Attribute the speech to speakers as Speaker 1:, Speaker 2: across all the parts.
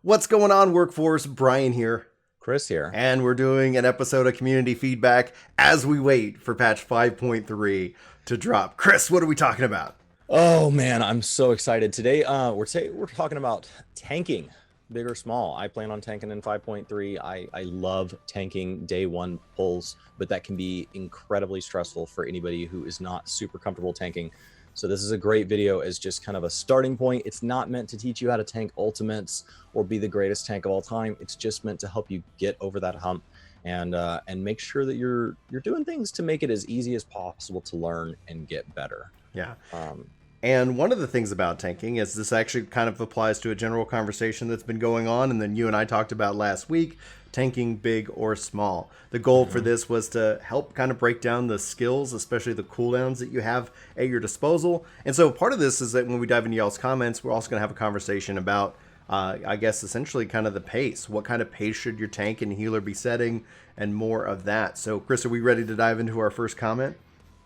Speaker 1: What's going on, workforce? Brian here.
Speaker 2: Chris here.
Speaker 1: And we're doing an episode of community feedback as we wait for patch 5.3 to drop. Chris, what are we talking about?
Speaker 2: Oh man, I'm so excited. Today we're talking about tanking, big or small. I plan on tanking in 5.3. I love tanking day one pulls, but that can be incredibly stressful for anybody who is not super comfortable tanking. So this is a great video as just kind of a starting point. It's not meant to teach you how to tank ultimates or be the greatest tank of all time. It's just meant to help you get over that hump and make sure that you're doing things to make it as easy as possible to learn and get better.
Speaker 1: Yeah.
Speaker 2: Um,
Speaker 1: And one of the things about tanking is this actually kind of applies to a general conversation that's been going on, and then you and I talked about last week, tanking big or small. The goal for this was to help kind of break down the skills, especially the cooldowns that you have at your disposal. And so part of this is that when we dive into y'all's comments, we're also going to have a conversation about, I guess, essentially kind of the pace. What kind of pace should your tank and healer be setting, and more of that. So, Chris, are we ready to dive into our first comment?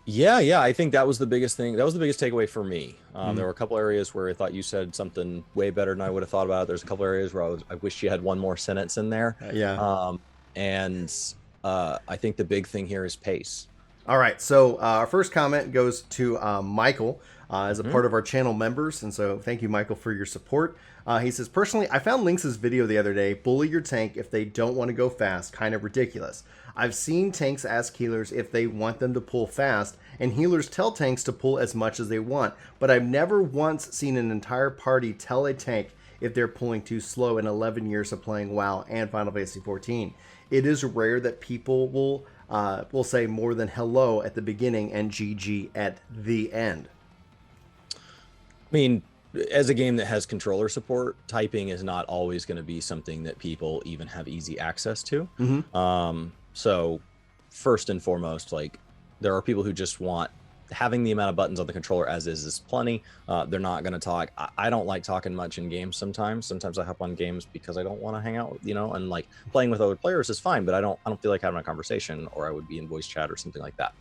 Speaker 2: Yeah, I think that was the biggest thing. That was the biggest takeaway for me. There were a couple areas where I thought you said something way better than I would have thought about it. There's a couple areas where I wish you had one more sentence in there. And I think the big thing here is pace.
Speaker 1: All right, so our first comment goes to Michael as a part of our channel members, and so thank you, Michael, for your support. He says, personally, I found Lynx's video the other day, bully your tank if they don't want to go fast, kind of ridiculous. I've seen tanks ask healers if they want them to pull fast, and healers tell tanks to pull as much as they want, but I've never once seen an entire party tell a tank if they're pulling too slow in 11 years of playing WoW and Final Fantasy XIV. It is rare that people will say more than hello at the beginning and GG at the end.
Speaker 2: I mean, as a game that has controller support, typing is not always going to be something that people even have easy access to. So first and foremost, like, there are people who just want having the amount of buttons on the controller as is plenty. They're not going to talk. I don't like talking much in games sometimes. Sometimes I hop on games because I don't want to hang out, and like playing with other players is fine, but I don't feel like having a conversation, or I would be in voice chat or something like that.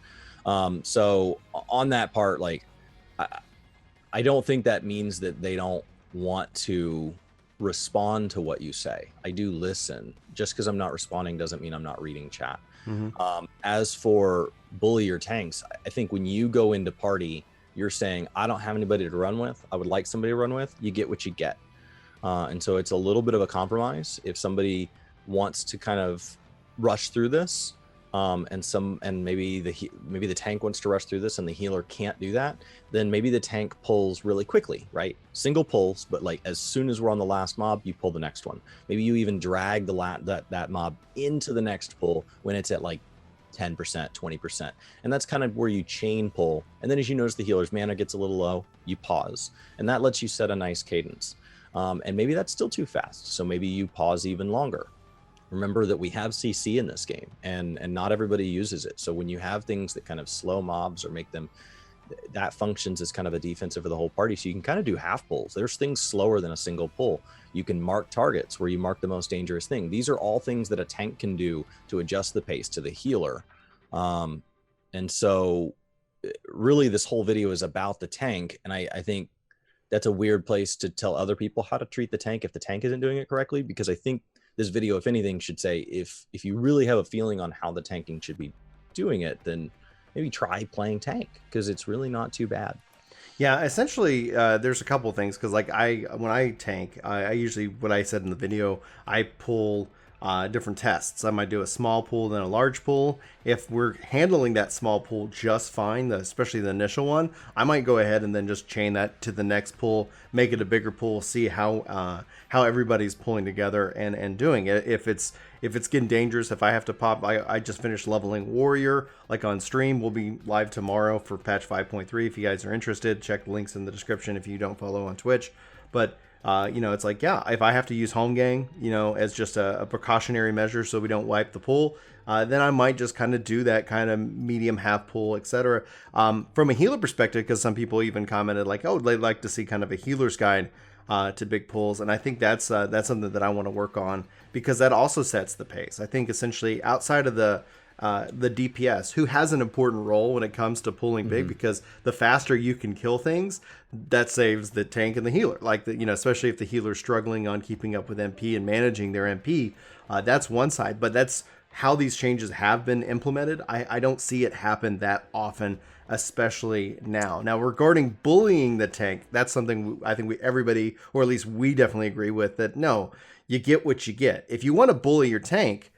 Speaker 2: So on that part, like, I don't think that means that they don't want to respond to what you say. I do listen. Just because I'm not responding doesn't mean I'm not reading chat. As for bully your tanks, I think when you go into party, you're saying, I don't have anybody to run with. I would like somebody to run with. You get what you get. And so it's a little bit of a compromise. If somebody wants to kind of rush through this, and maybe the tank wants to rush through this and the healer can't do that, then maybe the tank pulls really quickly, right? Single pulls, but like as soon as we're on the last mob, you pull the next one. Maybe you even drag that mob into the next pull when it's at like 10%, 20. And that's kind of where you chain pull. And then as you notice the healer's mana gets a little low, you pause. And that lets you set a nice cadence. And maybe that's still too fast. So maybe you pause even longer. Remember that we have CC in this game, and not everybody uses it. So when you have things that kind of slow mobs or make them, that functions as kind of a defensive for the whole party. So you can kind of do half pulls. There's things slower than a single pull. You can mark targets where you mark the most dangerous thing. These are all things that a tank can do to adjust the pace to the healer. And so really this whole video is about the tank. And I think that's a weird place to tell other people how to treat the tank if the tank isn't doing it correctly, because I think this video, if anything, should say if you really have a feeling on how the tanking should be doing it, then maybe try playing tank, because it's really not too bad.
Speaker 1: Yeah, essentially, there's a couple of things, because like when I tank, I usually, what I said in the video, I pull different tests. I might do a small pull, then a large pull. If we're handling that small pull just fine, especially the initial one, I might go ahead and then just chain that to the next pull, make it a bigger pull, see how everybody's pulling together and doing it. If it's getting dangerous, if I have to pop, I just finished leveling Warrior, like on stream. We'll be live tomorrow for patch 5.3. If you guys are interested, check the links in the description if you don't follow on Twitch. But it's like, yeah, if I have to use home gang, as just a precautionary measure so we don't wipe the pool, then I might just kind of do that kind of medium half pull, etc. From a healer perspective, because some people even commented like, oh, they'd like to see kind of a healer's guide to big pulls, and I think that's something that I want to work on, because that also sets the pace. I think essentially outside of the the DPS, who has an important role when it comes to pulling big, because the faster you can kill things, that saves the tank and the healer. Like, especially if the healer's struggling on keeping up with MP and managing their MP, that's one side. But that's how these changes have been implemented. I don't see it happen that often, especially now. Now, regarding bullying the tank, that's something I think everybody, or at least we definitely agree with, that no, you get what you get. If you want to bully your tank,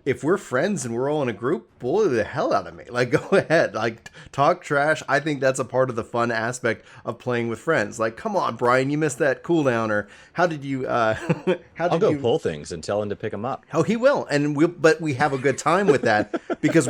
Speaker 1: if we're friends and we're all in a group, bully the hell out of me. Like, go ahead. Like, talk trash. I think that's a part of the fun aspect of playing with friends. Like, come on, Brian, you missed that cooldown. Or how did you,
Speaker 2: I'll go pull things and tell him to pick them up.
Speaker 1: Oh, he will. And but we have a good time with that because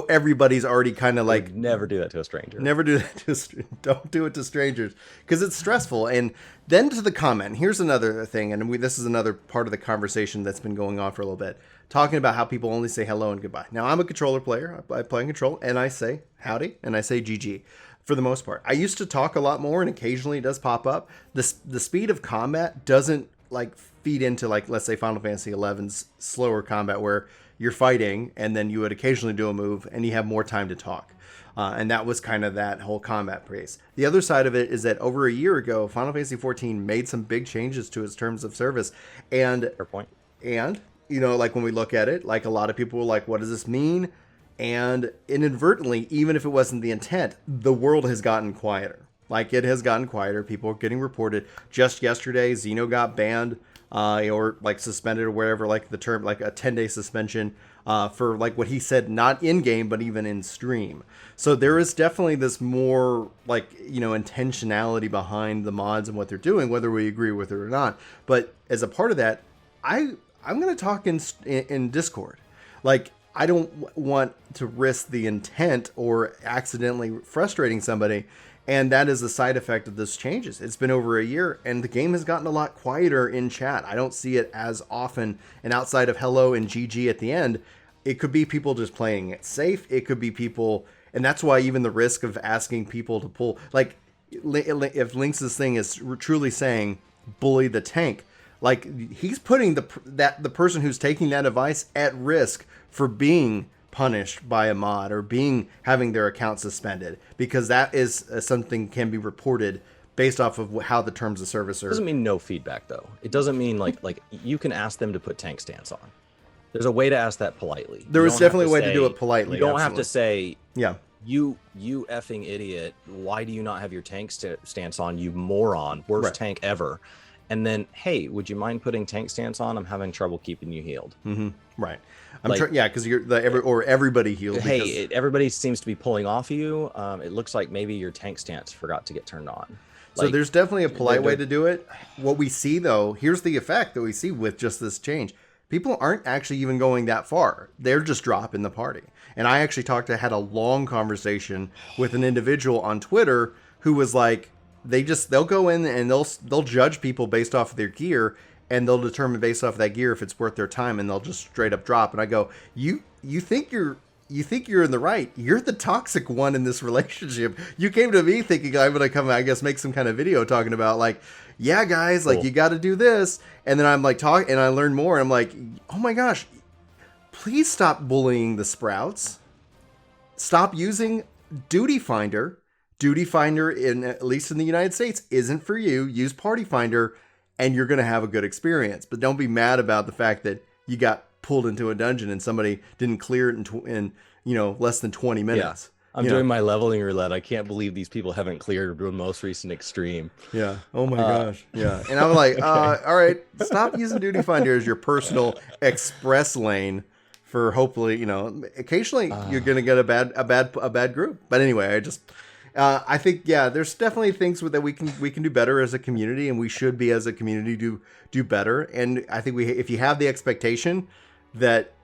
Speaker 1: everybody's already kind of like.
Speaker 2: Never do that to a stranger.
Speaker 1: Never do that don't do it to strangers, because it's stressful. And then to the comment, here's another thing. And this is another part of the conversation that's been going on for a little bit. Talking about how people only say hello and goodbye. Now, I'm a controller player. I play in control, and I say howdy, and I say GG for the most part. I used to talk a lot more, and occasionally it does pop up. The speed of combat doesn't like feed into, like, let's say Final Fantasy XI's slower combat, where you're fighting, and then you would occasionally do a move, and you have more time to talk. And that was kind of that whole combat pace. The other side of it is that over a year ago, Final Fantasy XIV made some big changes to its terms of service. And
Speaker 2: fair point.
Speaker 1: And like when we look at it, like a lot of people were like, what does this mean? And inadvertently, even if it wasn't the intent, the world has gotten quieter. Like, it has gotten quieter. People are getting reported. Just yesterday, Xeno got banned or like suspended or whatever, like the term, like a 10-day suspension for like what he said, not in game, but even in stream. So there is definitely this more like, intentionality behind the mods and what they're doing, whether we agree with it or not. But as a part of that, I'm going to talk in Discord. Like, I don't want to risk the intent or accidentally frustrating somebody. And that is the side effect of this changes. It's been over a year, and the game has gotten a lot quieter in chat. I don't see it as often. And outside of hello and GG at the end, it could be people just playing it safe. It could be people, and that's why even the risk of asking people to pull, like, if Lynx's thing is truly saying bully the tank, like, he's putting the person who's taking that advice at risk for being punished by a mod or having their account suspended, because that is something can be reported based off of how the terms of service are.
Speaker 2: It doesn't mean no feedback, though. It doesn't mean like you can ask them to put tank stance on. There's a way to ask that politely.
Speaker 1: There is definitely a way to do it politely.
Speaker 2: You don't have to say,
Speaker 1: yeah,
Speaker 2: you effing idiot, why do you not have your tank stance on, you moron, worst tank ever. And then, hey, would you mind putting tank stance on? I'm having trouble keeping you healed.
Speaker 1: Mm-hmm. Right. Because you're everybody healed.
Speaker 2: Hey, everybody seems to be pulling off of you. It looks like maybe your tank stance forgot to get turned on.
Speaker 1: So there's definitely a polite way to do it. What we see, though, here's the effect that we see with just this change. People aren't actually even going that far. They're just dropping the party. And I actually had a long conversation with an individual on Twitter who was like, they'll go in and they'll judge people based off of their gear, and they'll determine based off of that gear if it's worth their time, and they'll just straight up drop. And I go, you think you're in the right. You're the toxic one in this relationship. You came to me thinking I'm gonna come, I guess, make some kind of video talking about like, yeah, guys, like, you got to do this. And then I'm like and I learn more. And I'm like, oh my gosh, please stop bullying the Sprouts. Stop using Duty Finder. Duty Finder, at least in the United States, isn't for you. Use Party Finder, and you're going to have a good experience. But don't be mad about the fact that you got pulled into a dungeon and somebody didn't clear it in less than 20 minutes.
Speaker 2: Yeah. I'm doing my leveling roulette. I can't believe these people haven't cleared the most recent extreme.
Speaker 1: Yeah. Oh my gosh. Yeah. And I'm like, all right, stop using Duty Finder as your personal express lane for hopefully, occasionally you're going to get a bad group. But anyway, I think, there's definitely things that we can do better as a community, and we should be as a community do better. And I think if you have the expectation that,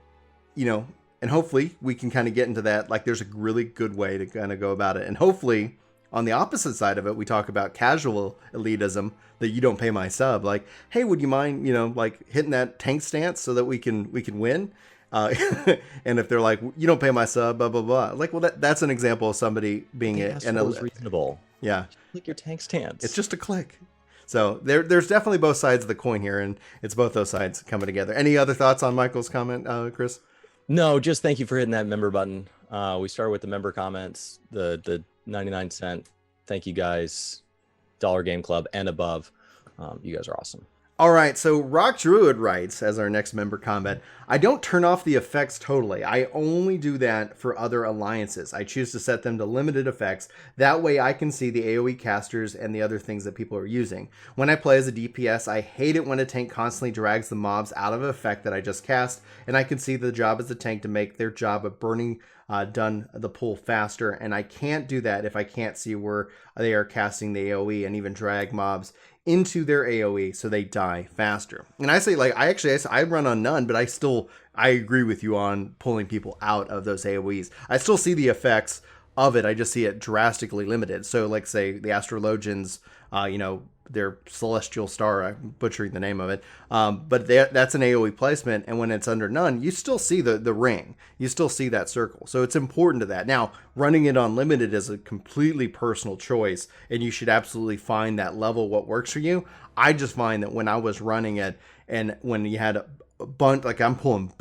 Speaker 1: and hopefully we can kind of get into that, like, there's a really good way to kind of go about it. And hopefully on the opposite side of it, we talk about casual elitism, that you don't pay my sub. Like, hey, would you mind, like, hitting that tank stance so that we can win? And if they're like, you don't pay my sub, blah blah blah, like, well, that's an example of somebody being
Speaker 2: reasonable.
Speaker 1: Yeah,
Speaker 2: click your tank stance.
Speaker 1: It's just a click. So there's definitely both sides of the coin here, and it's both those sides coming together. Any other thoughts on Michael's comment, Chris?
Speaker 2: No, just thank you for hitting that member button. We started with the member comments, the 99 cent. Thank you guys, Dollar Game Club and above. You guys are awesome.
Speaker 1: All right, so Rock Druid writes as our next member comment, I don't turn off the effects totally. I only do that for other alliances. I choose to set them to limited effects. That way I can see the AoE casters and the other things that people are using. When I play as a DPS, I hate it when a tank constantly drags the mobs out of an effect that I just cast, and I can see the job as a tank to make their job of burning done the pull faster, and I can't do that if I can't see where they are casting the AoE and even drag mobs into their AoE so they die faster. And I say, like, I run on none, but I agree with you on pulling people out of those AoEs. I still see the effects of it. I just see it drastically limited. So, like, say the Astrologians, their Celestial Star, I'm butchering the name of it, but that's an AoE placement, and when it's under none, you still see the ring. You still see that circle. So it's important to that. Now, running it on limited is a completely personal choice, and you should absolutely find that level, what works for you. I just find that when I was running it, and when you had a bunch, like I'm pulling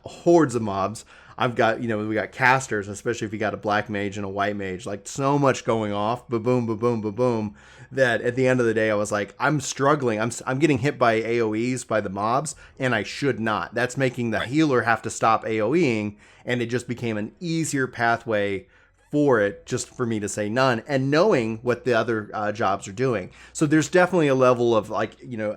Speaker 1: hordes of mobs, I've got, we got casters, especially if you got a black mage and a white mage, like so much going off, ba-boom, ba-boom, ba-boom, that at the end of the day, I was like, I'm struggling. I'm getting hit by AoEs by the mobs, and I should not. That's making the healer have to stop AoEing, and it just became an easier pathway for it, just for me to say none, and knowing what the other jobs are doing. So there's definitely a level of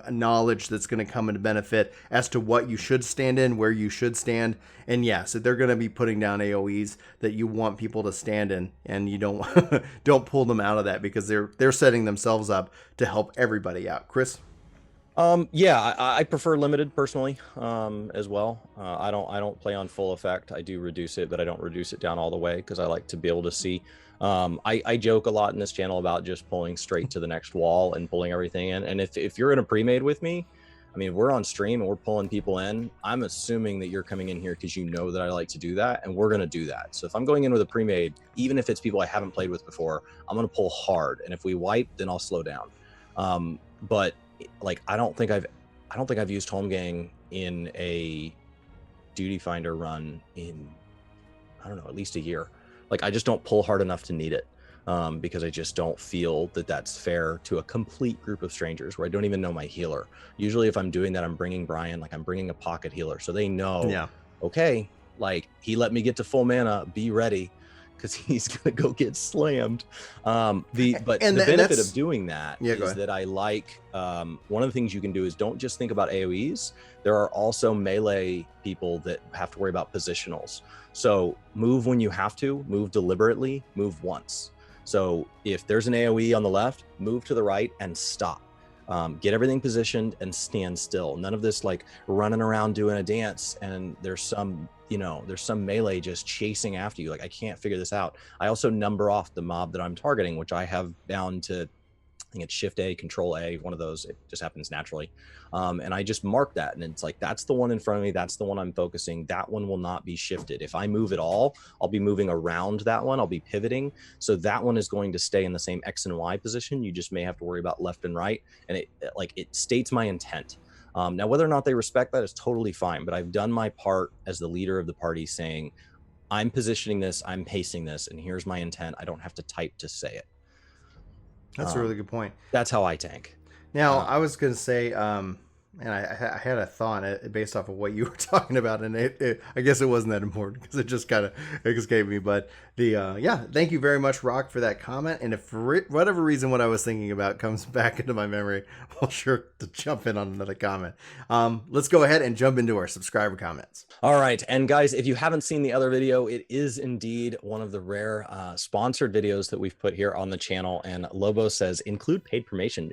Speaker 1: knowledge that's going to come into benefit as to what you should stand in, where you should stand. And yes, they're going to be putting down AoEs that you want people to stand in, and you don't don't pull them out of that, because they're setting themselves up to help everybody out. Chris?
Speaker 2: Yeah, I prefer limited personally, as well. I don't play on full effect. I do reduce it, but I don't reduce it down all the way because I like to be able to see. I joke a lot in this channel about just pulling straight to the next wall and pulling everything in. And if you're in a pre-made with me, I mean, if we're on stream and we're pulling people in, I'm assuming that you're coming in here because you know that I like to do that, and we're going to do that. So if I'm going in with a pre-made, even if it's people I haven't played with before, I'm going to pull hard. And if we wipe, then I'll slow down. But like, I don't think I've used home gang in a duty finder run in, I don't know, at least a year. Like, I just don't pull hard enough to need it, because I just don't feel that that's fair to a complete group of strangers where I don't even know my healer. Usually if I'm doing that, I'm bringing Brian, like I'm bringing a pocket healer, so they know, okay, like he let me get to full mana, be ready, because he's gonna go get slammed. The benefit of doing that is that I like, one of the things you can do is don't just think about AoEs. There are also melee people that have to worry about positionals. So move when you have to, move deliberately, move once. So if there's an AoE on the left, move to the right and stop. Get everything positioned and stand still. None of this like running around doing a dance and there's some melee just chasing after you. Like, I can't figure this out. I also number off the mob that I'm targeting, which I have bound to, I think it's Shift A, Control A, one of those. It just happens naturally. And I just mark that, and it's like, that's the one in front of me. That's the one I'm focusing. That one will not be shifted. If I move at all, I'll be moving around that one. I'll be pivoting. So that one is going to stay in the same X and Y position. You just may have to worry about left and right. And it states my intent. Now, whether or not they respect that is totally fine, but I've done my part as the leader of the party, saying, I'm positioning this, I'm pacing this, and here's my intent. I don't have to type to say it.
Speaker 1: That's a really good point.
Speaker 2: That's how I tank.
Speaker 1: Now, I was going to say, and I had a thought based off of what you were talking about, and I guess it wasn't that important because it just kind of escaped me. But thank you very much, Rock, for that comment. And if for whatever reason what I was thinking about comes back into my memory, I'll sure to jump in on another comment. Let's go ahead and jump into our subscriber comments.
Speaker 2: All right, and guys, if you haven't seen the other video, it is indeed one of the rare sponsored videos that we've put here on the channel. And Lobo says, include paid promotion.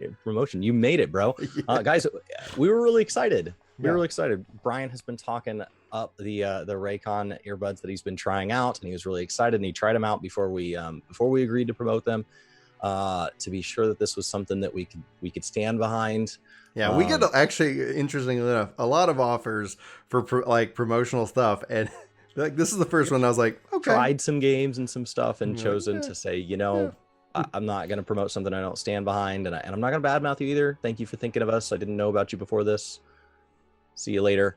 Speaker 2: You made it, bro. Yeah. Guys, we were really excited. Really excited. Brian has been talking up the Raycon earbuds that he's been trying out, and he was really excited, and he tried them out before we agreed to promote them, to be sure that this was something that we could stand behind.
Speaker 1: Yeah, we get, actually, interestingly enough, a lot of offers for promotional stuff, and like this is the first one I was like, okay.
Speaker 2: Tried some games and some stuff, and chosen to say, I'm not going to promote something I don't stand behind, and I'm not going to badmouth you either. Thank you for thinking of us. I didn't know about you before this. See you later.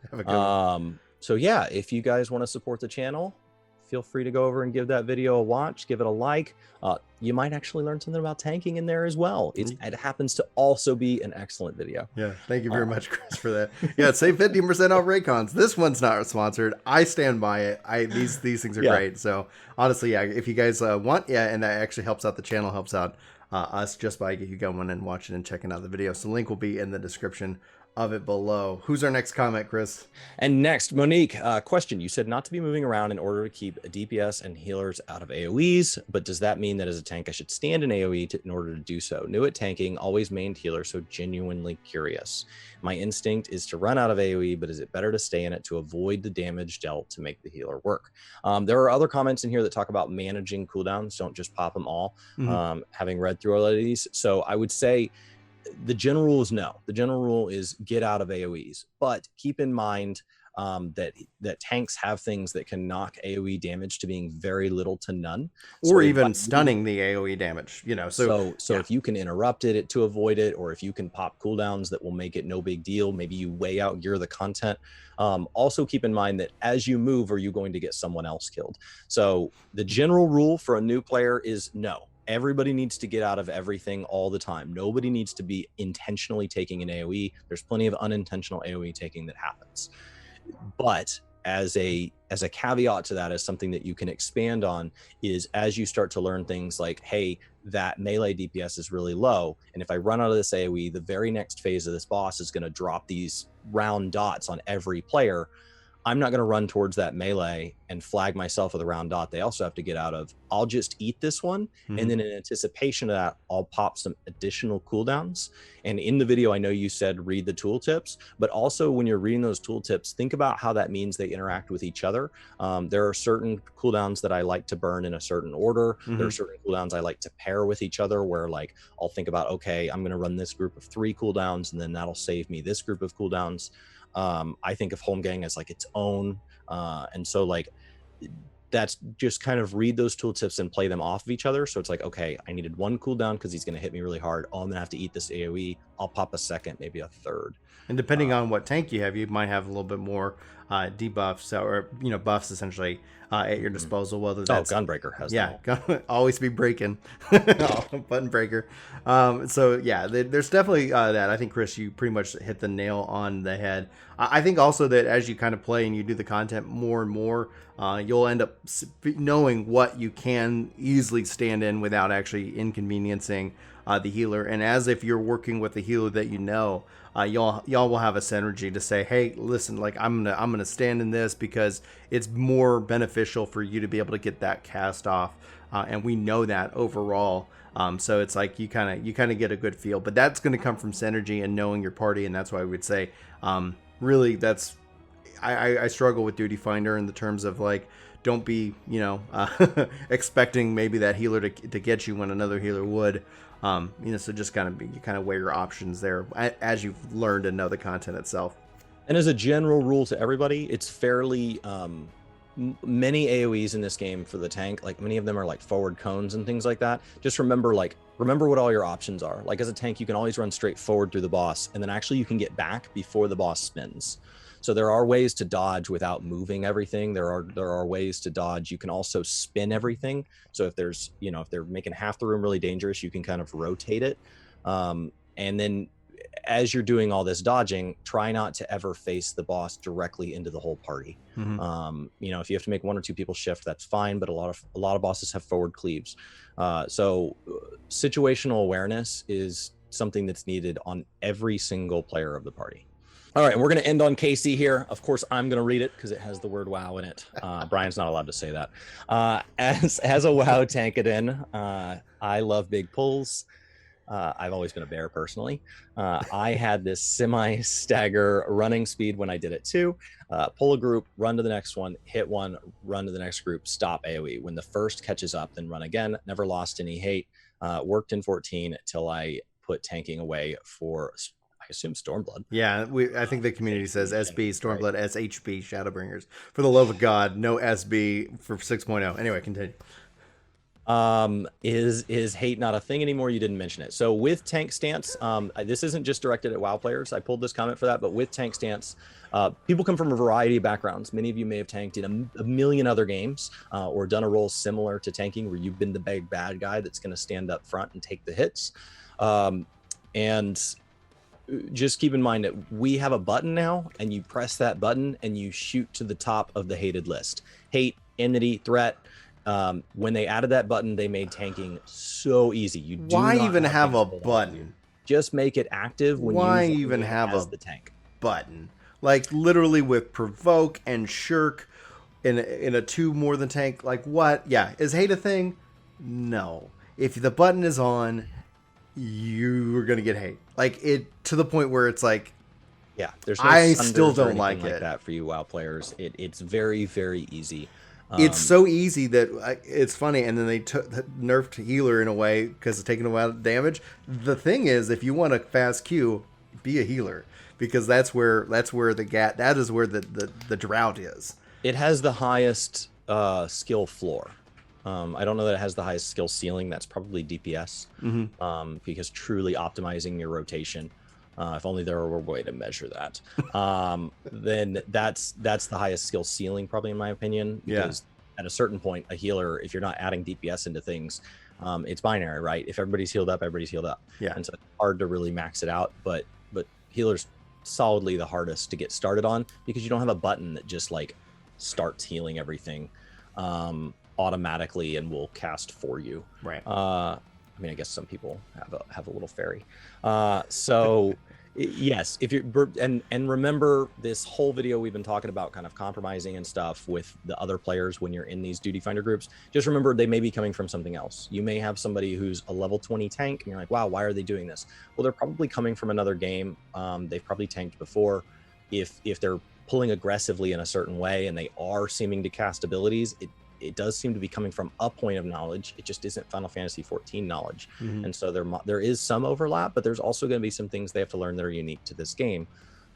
Speaker 2: So yeah, if you guys want to support the channel, feel free to go over and give that video a watch, give it a like. You might actually learn something about tanking in there as well. It happens to also be an excellent video.
Speaker 1: Yeah, thank you very much, Chris, for that. Yeah, save 15% off Raycons. This one's not sponsored. I stand by it. These things are great. So honestly, yeah, if you guys want, and that actually helps out the channel, helps out us just by you going and watching and checking out the video. So the link will be in the description of it below. Who's our next comment, Chris?
Speaker 2: And next, Monique, question. You said not to be moving around in order to keep DPS and healers out of AoEs, but does that mean that as a tank I should stand in AoE in order to do so? New at tanking, always mained healer, so genuinely curious. My instinct is to run out of AoE, but is it better to stay in it to avoid the damage dealt to make the healer work? There are other comments in here that talk about managing cooldowns. Don't just pop them all. Having read through all of these, so I would say the general rule is no. The general rule is get out of AoEs, but keep in mind that tanks have things that can knock AoE damage to being very little to none,
Speaker 1: or even stunning the AoE damage. So
Speaker 2: if you can interrupt it to avoid it, or if you can pop cooldowns that will make it no big deal, maybe you way out gear the content. Also keep in mind that as you move, are you going to get someone else killed? So the general rule for a new player is no. Everybody needs to get out of everything all the time. Nobody needs to be intentionally taking an AoE. There's plenty of unintentional AoE taking that happens. But as a caveat to that, as something that you can expand on, is as you start to learn things like, hey, that melee DPS is really low, and if I run out of this AoE, the very next phase of this boss is going to drop these round dots on every player. I'm not going to run towards that melee and flag myself with a round dot they also have to get out of. I'll just eat this one. And then in anticipation of that, I'll pop some additional cooldowns. And in the video, I know you said read the tooltips, but also when you're reading those tooltips, think about how that means they interact with each other. There are certain cooldowns that I like to burn in a certain order. There are certain cooldowns I like to pair with each other, where like I'll think about, okay, I'm going to run this group of 3 cooldowns, and then that'll save me this group of cooldowns. I think of Holmgang as like its own, and so like that's just kind of read those tooltips and play them off of each other. So it's like, okay, I needed 1 cooldown because he's going to hit me really hard. Oh, I'm gonna have to eat this AoE. I'll pop a second, maybe a third.
Speaker 1: And depending on what tank you have, you might have a little bit more debuffs or buffs essentially at your disposal. Whether that's
Speaker 2: Gunbreaker has
Speaker 1: always be breaking button breaker. So yeah, there's definitely that. I think Chris, you pretty much hit the nail on the head. I think also that as you kind of play and you do the content more and more, you'll end up knowing what you can easily stand in without actually inconveniencing the healer. And as if you're working with the healer that y'all will have a synergy to say, hey, listen, like I'm gonna stand in this because it's more beneficial for you to be able to get that cast off, and we know that overall. So it's like you kind of get a good feel, but that's going to come from synergy and knowing your party, and that's why I would say, really, that's I struggle with Duty Finder in the terms of like, don't be expecting maybe that healer to get you when another healer would. So just kind of weigh your options there as you've learned and know the content itself.
Speaker 2: And as a general rule to everybody, it's fairly many AoEs in this game for the tank. Like many of them are like forward cones and things like that. Just remember what all your options are. Like as a tank, you can always run straight forward through the boss, and then actually you can get back before the boss spins. So there are ways to dodge without moving everything. There are ways to dodge. You can also spin everything. So if there's, if they're making half the room really dangerous, you can kind of rotate it. And then as you're doing all this dodging, try not to ever face the boss directly into the whole party. If you have to make 1 or 2 people shift, that's fine. But a lot of bosses have forward cleaves. So situational awareness is something that's needed on every single player of the party. All right, and we're going to end on KC here. Of course, I'm going to read it because it has the word WoW in it. Brian's not allowed to say that. As a WoW tankadin, I love big pulls. I've always been a bear personally. I had this semi-stagger running speed when I did it too. Pull a group, run to the next one, hit one, run to the next group, stop AoE. When the first catches up, then run again. Never lost any hate. Worked in 14 till I put tanking away for, I assume, Stormblood.
Speaker 1: Yeah, I think the community says SB, Stormblood, right. SHB, Shadowbringers. For the love of God, no SB for 6.0. Anyway, continue.
Speaker 2: Is hate not a thing anymore? You didn't mention it. So with tank stance, this isn't just directed at WoW players. I pulled this comment for that, but with tank stance, people come from a variety of backgrounds. Many of you may have tanked in a million other games, or done a role similar to tanking where you've been the big bad guy that's going to stand up front and take the hits. And just keep in mind that we have a button now, and you press that button and you shoot to the top of the hated list. Hate, enmity, threat. When they added that button, they made tanking so easy. You do
Speaker 1: Why
Speaker 2: not
Speaker 1: even have a
Speaker 2: things pulled off
Speaker 1: button?
Speaker 2: you. Just make it active when
Speaker 1: Why
Speaker 2: you
Speaker 1: even have
Speaker 2: as
Speaker 1: a
Speaker 2: the tank.
Speaker 1: button? Like literally with provoke and shirk in a 2 more than tank. Like what? Yeah, is hate a thing? No. If the button is on, you are gonna get hate. Like it to the point where it's like,
Speaker 2: Yeah, there's no
Speaker 1: I
Speaker 2: sunders
Speaker 1: still
Speaker 2: or
Speaker 1: don't
Speaker 2: anything
Speaker 1: like
Speaker 2: like
Speaker 1: it.
Speaker 2: that for you WoW players. It's very, very easy.
Speaker 1: It's so easy that it's funny, and then they nerfed healer in a way because it's taking away damage. The thing is, if you want a fast Q, be a healer, because that's where that is where the drought is.
Speaker 2: It has the highest skill floor. I don't know that it has the highest skill ceiling. That's probably DPS, because truly optimizing your rotation. If only there were a way to measure that. Then that's the highest skill ceiling, probably in my opinion. Because at a certain point, a healer, if you're not adding DPS into things, it's binary, right? If everybody's healed up, everybody's healed up.
Speaker 1: Yeah.
Speaker 2: And so it's hard to really max it out. But healers solidly the hardest to get started on, because you don't have a button that just like starts healing everything automatically and will cast for you.
Speaker 1: Right.
Speaker 2: I mean, I guess some people have a little fairy. So yes, if you're and remember this whole video we've been talking about kind of compromising and stuff with the other players when you're in these duty finder groups. Just remember they may be coming from something else. You may have somebody who's a level 20 tank and you're like, wow, why are they doing this? Well, they're probably coming from another game. They've probably tanked before. If they're pulling aggressively in a certain way and they are seeming to cast abilities, it does seem to be coming from a point of knowledge. It just isn't Final Fantasy XIV knowledge. And so there is some overlap, but there's also going to be some things they have to learn that are unique to this game.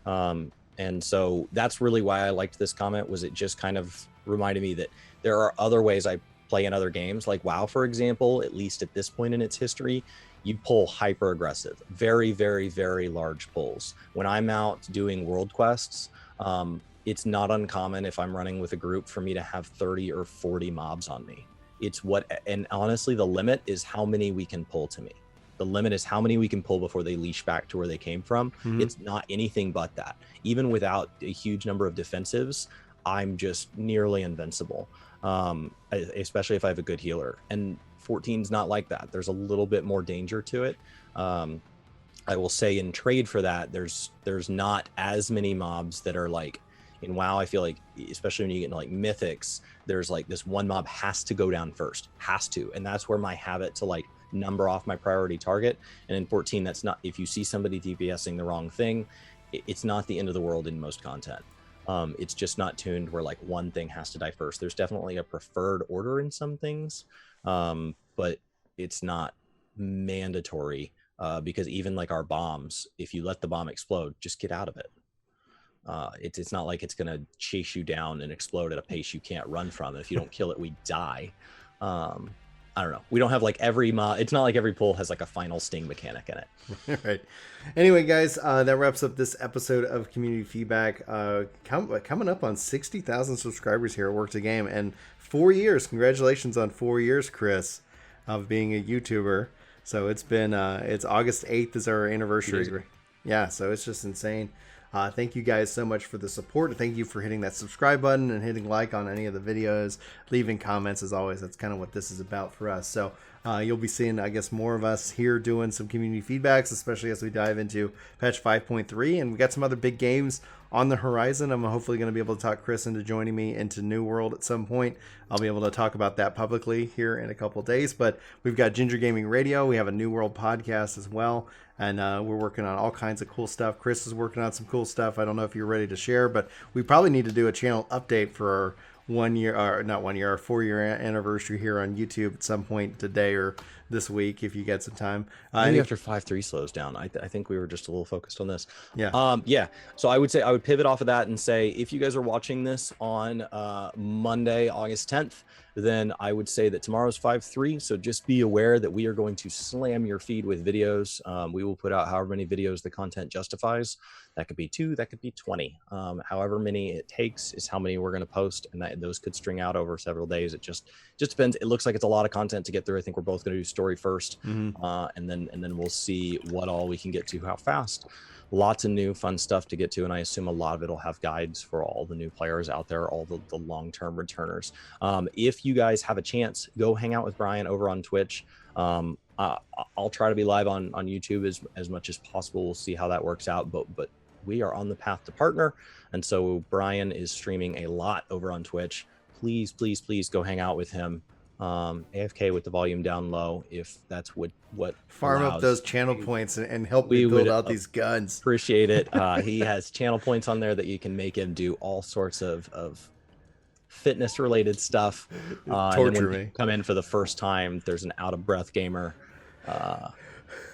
Speaker 2: And so that's really why I liked this comment, was it just kind of reminded me that there are other ways I play in other games, like WoW, for example. At least at this point in its history, you pull hyper aggressive, very, very, very large pulls. When I'm out doing world quests, it's not uncommon if I'm running with a group for me to have 30 or 40 mobs on me. And honestly, the limit is how many we can pull to me. The limit is how many we can pull before they leash back to where they came from. It's not anything but that. Even without a huge number of defensives, I'm just nearly invincible, especially if I have a good healer. And 14's not like that. There's a little bit more danger to it. I will say in trade for that, there's not as many mobs that are like, in WoW, I feel like, especially when you get into like mythics, there's like this one mob has to go down first, has to. And that's where my habit to like number off my priority target. And in 14, that's not, if you see somebody DPSing the wrong thing, it's not the end of the world in most content. It's just not tuned where like one thing has to die first. There's definitely a preferred order in some things, but it's not mandatory, because even like our bombs, if you let the bomb explode, just get out of it. It's not like it's going to chase you down and explode at a pace you can't run from. If you don't kill it, we die. I don't know. We don't have like every mod. It's not like every pull has like a final sting mechanic in it.
Speaker 1: Right. Anyway, guys, that wraps up this episode of Community Feedback. Coming up on 60,000 subscribers here at Work to Game, and 4 years. Congratulations on 4 years, Chris, of being a YouTuber. So it's been it's August 8th is our anniversary. Yeah, so it's just insane. Thank you guys so much for the support. Thank you for hitting that subscribe button and hitting like on any of the videos, leaving comments as always. That's kind of what this is about for us. So you'll be seeing, I guess, more of us here doing some community feedbacks, especially as we dive into patch 5.3. And we got some other big games on the horizon. I'm hopefully going to be able to talk Chris into joining me into New World at some point. I'll be able to talk about that publicly here in a couple of days. But we've got Ginger Gaming Radio. We have a New World podcast as well. And we're working on all kinds of cool stuff. Chris is working on some cool stuff. I don't know if you're ready to share, but we probably need to do a channel update for our 1 year, or not 1 year, our 4 year anniversary here on YouTube at some point today or this week if you get some time.
Speaker 2: Maybe after 5.3 slows down. I think we were just a little focused on this.
Speaker 1: Yeah.
Speaker 2: Yeah. So I would say I would pivot off of that and say, if you guys are watching this on Monday, August 10th, then I would say that tomorrow's 5/3. So just be aware that we are going to slam your feed with videos. We will put out however many videos the content justifies. That could be 2, that could be 20. However many it takes is how many we're going to post, and those could string out over several days. It just depends. It looks like it's a lot of content to get through. I think we're both going to do story first, and then we'll see what all we can get to, how fast. Lots of new fun stuff to get to, and I assume a lot of it will have guides for all the new players out there, all the long-term returners. If you guys have a chance, go hang out with Brian over on Twitch. I'll try to be live on YouTube as much as possible. We'll see how that works out, but we are on the path to partner, and so Brian is streaming a lot over on Twitch. Please go hang out with him. AFK with the volume down low, if that's what
Speaker 1: farm
Speaker 2: allows.
Speaker 1: Up those channel points and help me build out these guns.
Speaker 2: Appreciate it. He has channel points on there that you can make him do all sorts of fitness related stuff.
Speaker 1: Torture
Speaker 2: and then when
Speaker 1: me.
Speaker 2: you come in for the first time, there's an out of breath gamer.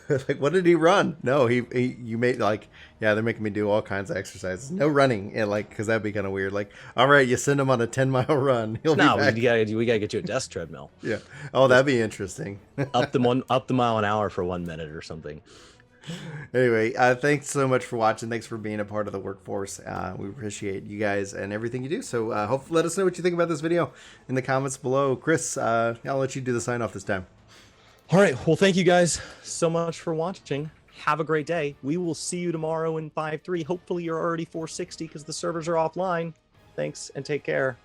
Speaker 1: Like, what did he run? No, you made, like, yeah, they're making me do all kinds of exercises. No running, and like, because that'd be kind of weird. Like, all right, you send him on a 10-mile run. He'll be back.
Speaker 2: we gotta get you a desk treadmill.
Speaker 1: Yeah. Oh, that'd be interesting.
Speaker 2: up the mile an hour for 1 minute or something.
Speaker 1: Anyway, thanks so much for watching. Thanks for being a part of the workforce. We appreciate you guys and everything you do. So let us know what you think about this video in the comments below. Chris, I'll let you do the sign off this time.
Speaker 2: All right. Well, thank you guys so much for watching. Have a great day. We will see you tomorrow in 5/3. Hopefully you're already 460 because the servers are offline. Thanks and take care.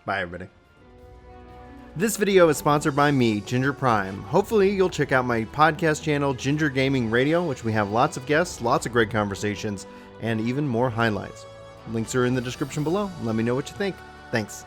Speaker 1: Bye, everybody. This video is sponsored by me, Ginger Prime. Hopefully you'll check out my podcast channel, Ginger Gaming Radio, which we have lots of guests, lots of great conversations, and even more highlights. Links are in the description below. Let me know what you think. Thanks.